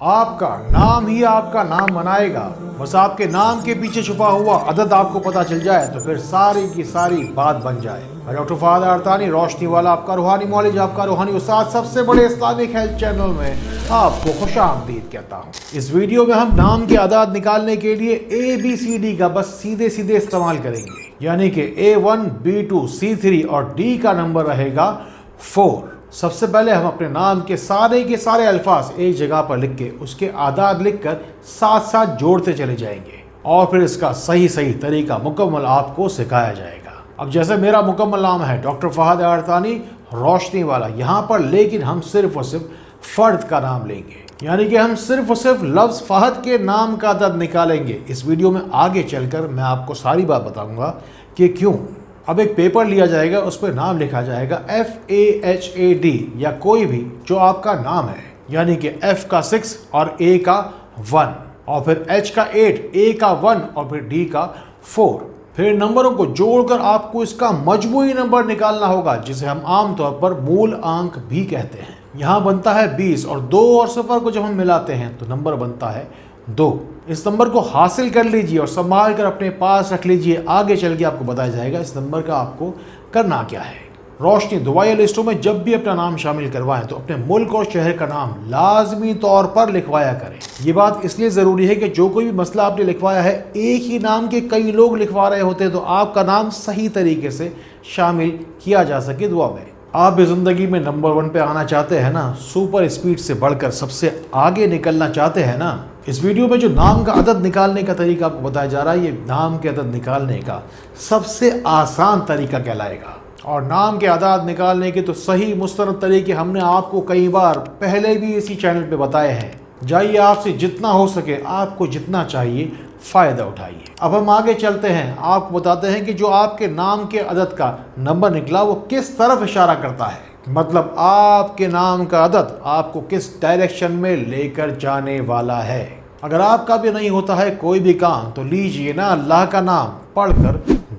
آپ کا نام ہی آپ کا نام بنائے گا. بس آپ کے نام کے پیچھے چھپا ہوا عدد آپ کو پتا چل جائے تو پھر ساری کی ساری بات بن جائے. میں ڈاکٹر فہد ارتانی روشنی والا، آپ کا روحانی معالج، آپ کا روحانی استاد، سب سے بڑے اسلامک ہیلتھ چینل میں آپ کو خوش آمدید کہتا ہوں. اس ویڈیو میں ہم نام کے اعداد نکالنے کے لیے ABCD کا بس سیدھے استعمال کریں گے. یعنی کہ A1 B2 C3 اور D کا نمبر رہے گا 4. سب سے پہلے ہم اپنے نام کے سارے الفاظ ایک جگہ پر لکھ کے اس کے اعداد لکھ کر ساتھ ساتھ جوڑتے چلے جائیں گے اور پھر اس کا صحیح طریقہ مکمل آپ کو سکھایا جائے گا. اب جیسے میرا مکمل نام ہے ڈاکٹر فہد ارتانی روشنی والا یہاں پر، لیکن ہم صرف اور صرف فرد کا نام لیں گے. یعنی کہ ہم صرف اور صرف لفظ فہد کے نام کا عدد نکالیں گے. اس ویڈیو میں آگے چل کر میں آپ کو ساری بات بتاؤں گا کہ کیوں. اب ایک پیپر لیا جائے گا، اس پہ نام لکھا جائے گا FAHAD یا کوئی بھی جو آپ کا نام ہے. یعنی کہ F کا 6 اور A کا 1 اور پھر H کا 8، A کا 1 اور پھر D کا 4. پھر نمبروں کو جوڑ کر آپ کو اس کا مجموعی نمبر نکالنا ہوگا، جسے ہم عام طور پر مول آنک بھی کہتے ہیں. یہاں بنتا ہے 20 اور 2 اور 0 کو جب ہم ملاتے ہیں تو نمبر بنتا ہے 2. اس نمبر کو حاصل کر لیجئے اور سنبھال کر اپنے پاس رکھ لیجئے. آگے چل کے آپ کو بتایا جائے گا اس نمبر کا آپ کو کرنا کیا ہے. روشنی دعائیں لسٹوں میں جب بھی اپنا نام شامل کروائیں تو اپنے ملک اور شہر کا نام لازمی طور پر لکھوایا کریں. یہ بات اس لیے ضروری ہے کہ جو کوئی بھی مسئلہ آپ نے لکھوایا ہے، ایک ہی نام کے کئی لوگ لکھوا رہے ہوتے ہیں تو آپ کا نام صحیح طریقے سے شامل کیا جا سکے دعا میں. آپ بھی زندگی میں نمبر 1 پہ آنا چاہتے ہیں نا، سپر اسپیڈ سے بڑھ کر سب سے آگے نکلنا چاہتے ہیں نا. اس ویڈیو میں جو نام کا عدد نکالنے کا طریقہ آپ کو بتایا جا رہا ہے، یہ نام کے عدد نکالنے کا سب سے آسان طریقہ کہلائے گا. اور نام کے اعداد نکالنے کے تو صحیح مستند طریقے ہم نے آپ کو کئی بار پہلے بھی اسی چینل پہ بتائے ہیں. جائیے آپ سے جتنا ہو سکے، آپ کو جتنا چاہیے فائدہ اٹھائیے. اب ہم آگے چلتے ہیں، آپ کو بتاتے ہیں کہ جو آپ کے نام کے عدد کا نمبر نکلا وہ کس طرف اشارہ کرتا ہے. مطلب آپ کے نام کا عدد آپ کو کس ڈائریکشن میں لے کر جانے والا ہے. اگر آپ کا بھی نہیں ہوتا ہے کوئی بھی کام تو لیجئے نا اللہ کا نام پڑھ کر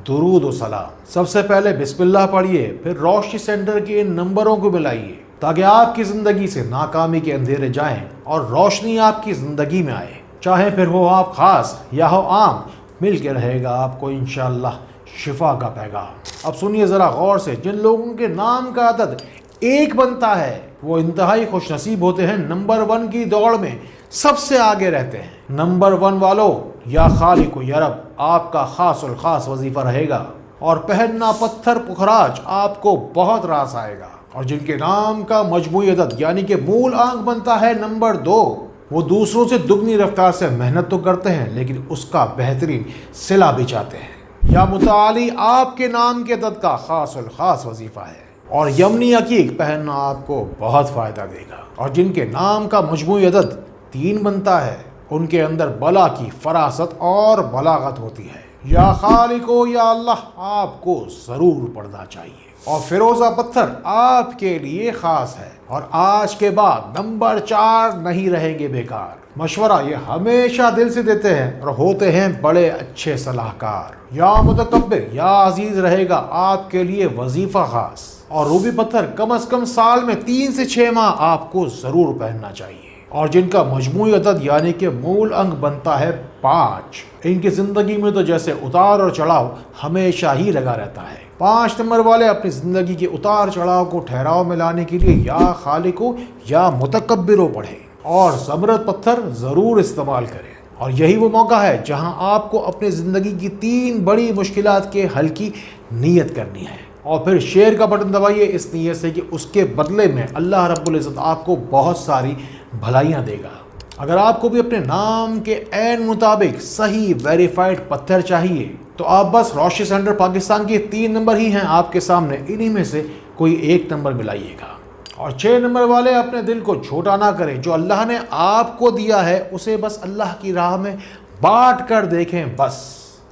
درود و سلام. سب سے پہلے بسم اللہ پڑھیے، پھر روشنی سینٹر کے ان نمبروں کو ملائیے تاکہ آپ کی زندگی سے ناکامی کے اندھیرے جائیں اور روشنی آپ کی زندگی میں آئے. چاہے پھر ہو آپ خاص یا ہو عام، مل کے رہے گا آپ کو انشاءاللہ شفا کا پیغام. اب سنیے ذرا غور سے، جن لوگوں کے نام کا عدد 1 بنتا ہے وہ انتہائی خوش نصیب ہوتے ہیں، نمبر 1 کی دوڑ میں سب سے آگے رہتے ہیں. نمبر 1 والو، یا خالق و یا رب آپ کا خاص الخاص وظیفہ رہے گا اور پہننا پتھر پخراج آپ کو بہت راس آئے گا. اور جن کے نام کا مجموعی عدد یعنی کہ مول آنک بنتا ہے نمبر 2، وہ دوسروں سے دگنی رفتار سے محنت تو کرتے ہیں لیکن اس کا بہترین صلہ بھی چاہتے ہیں. یا متعالی آپ کے نام کے عدد کا خاص الخاص وظیفہ ہے اور یمنی عقیق پہننا آپ کو بہت فائدہ دے گا. اور جن کے نام کا مجموعی عدد 3 بنتا ہے ان کے اندر بلا کی فراست اور بلاغت ہوتی ہے. یا خالق و یا اللہ آپ کو ضرور پڑھنا چاہیے. اور فیروزہ پتھر آپ کے لیے خاص ہے. اور آج کے بعد نمبر 4 نہیں رہیں گے بیکار. مشورہ یہ ہمیشہ دل سے دیتے ہیں اور ہوتے ہیں بڑے اچھے صلاح کار. یا متکبر یا عزیز رہے گا آپ کے لیے وظیفہ خاص. اور روبی پتھر کم از کم سال میں 3 سے 6 ماہ آپ کو ضرور پہننا چاہیے. اور جن کا مجموعی عدد یعنی کہ مول انک بنتا ہے 5، ان کی زندگی میں تو جیسے اتار اور چڑھاؤ ہمیشہ ہی لگا رہتا ہے. 5 نمبر والے اپنی زندگی کے اتار چڑھاؤ کو ٹھہراؤ میں لانے کے لیے یا خالقو یا متکبرو پڑھیں اور زمرد پتھر ضرور استعمال کریں. اور یہی وہ موقع ہے جہاں آپ کو اپنی زندگی کی 3 بڑی مشکلات کے حل کی نیت کرنی ہے. اور پھر شیئر کا بٹن دبائیے اس نیت سے کہ اس کے بدلے میں اللہ رب العزت آپ کو بہت ساری بھلائیاں دے گا. اگر آپ کو بھی اپنے نام کے عین مطابق صحیح ویریفائڈ پتھر چاہیے تو آپ بس روشنی سینٹر پاکستان کے 3 نمبر ہی ہیں آپ کے سامنے، انہی میں سے کوئی ایک نمبر ملائیے گا. اور 6 نمبر والے اپنے دل کو چھوٹا نہ کریں، جو اللہ نے آپ کو دیا ہے اسے بس اللہ کی راہ میں بانٹ کر دیکھیں. بس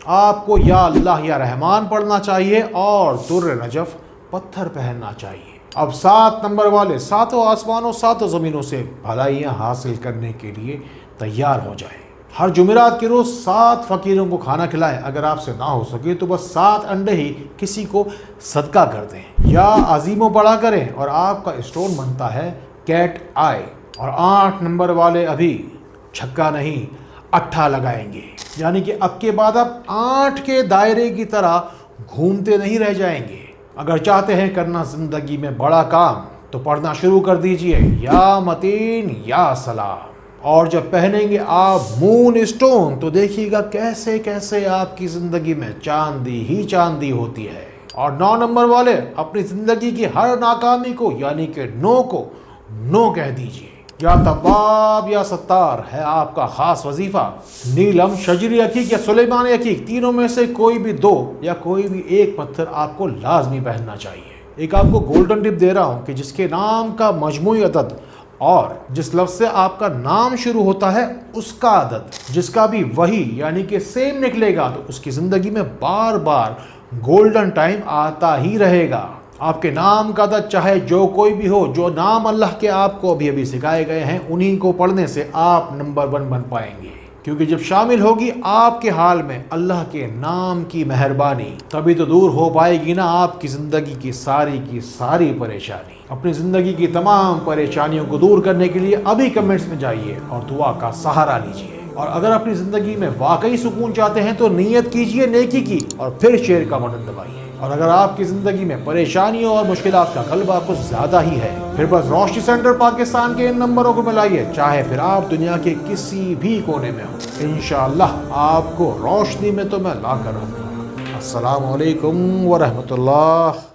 آپ کو یا اللہ یا رحمان پڑھنا چاہیے اور در نجف پتھر پہننا چاہیے. اب 7 نمبر والے 7 آسمانوں 7 زمینوں سے بھلائیاں حاصل کرنے کے لیے تیار ہو جائیں. ہر جمعرات کے روز 7 فقیروں کو کھانا کھلائیں. اگر آپ سے نہ ہو سکے تو بس 7 انڈے ہی کسی کو صدقہ کر دیں. یا عظیموں پڑھا کریں اور آپ کا اسٹون بنتا ہے کیٹ آئی. اور 8 نمبر والے ابھی چھکا نہیں 8 لگائیں گے، یعنی کہ اب کے بعد آپ 8 کے دائرے کی طرح گھومتے نہیں رہ جائیں گے۔ اگر چاہتے ہیں کرنا زندگی میں بڑا کام تو پڑھنا شروع کر دیجئے یا متین یا سلام، اور جب پہنیں گے آپ مون اسٹون تو دیکھیے گا کیسے کیسے آپ کی زندگی میں چاندی ہی چاندی ہوتی ہے۔ اور 9 نمبر والے اپنی زندگی کی ہر ناکامی کو یعنی کہ نو کو نو کہہ دیجئے۔ یا تواب یا ستار ہے آپ کا خاص وظیفہ۔ نیلم، شجری عقیق یا سلیمانی عقیق، تینوں میں سے کوئی بھی 2 یا کوئی بھی ایک پتھر آپ کو لازمی پہننا چاہیے۔ ایک آپ کو گولڈن ٹپ دے رہا ہوں کہ جس کے نام کا مجموعی عدد اور جس لفظ سے آپ کا نام شروع ہوتا ہے اس کا عدد جس کا بھی وہی یعنی کہ سیم نکلے گا تو اس کی زندگی میں بار بار گولڈن ٹائم آتا ہی رہے گا۔ آپ کے نام کا عدد چاہے جو کوئی بھی ہو، جو نام اللہ کے آپ کو ابھی سکھائے گئے ہیں انہی کو پڑھنے سے آپ نمبر 1 بن پائیں گے، کیونکہ جب شامل ہوگی آپ کے حال میں اللہ کے نام کی مہربانی تبھی تو دور ہو پائے گی نا آپ کی زندگی کی ساری پریشانی۔ اپنی زندگی کی تمام پریشانیوں کو دور کرنے کے لیے ابھی کمنٹس میں جائیے اور دعا کا سہارا لیجیے، اور اگر اپنی زندگی میں واقعی سکون چاہتے ہیں تو نیت کیجیے نیکی کی اور پھر شیئر کا بٹن دبائیے۔ اور اگر آپ کی زندگی میں پریشانیوں اور مشکلات کا غلبہ کچھ زیادہ ہی ہے پھر بس روشنی سینٹر پاکستان کے ان نمبروں کو ملائیے، چاہے پھر آپ دنیا کے کسی بھی کونے میں ہوں، انشاءاللہ آپ کو روشنی میں تو میں لا کر رکھوں گا۔ السلام علیکم ورحمۃ اللہ۔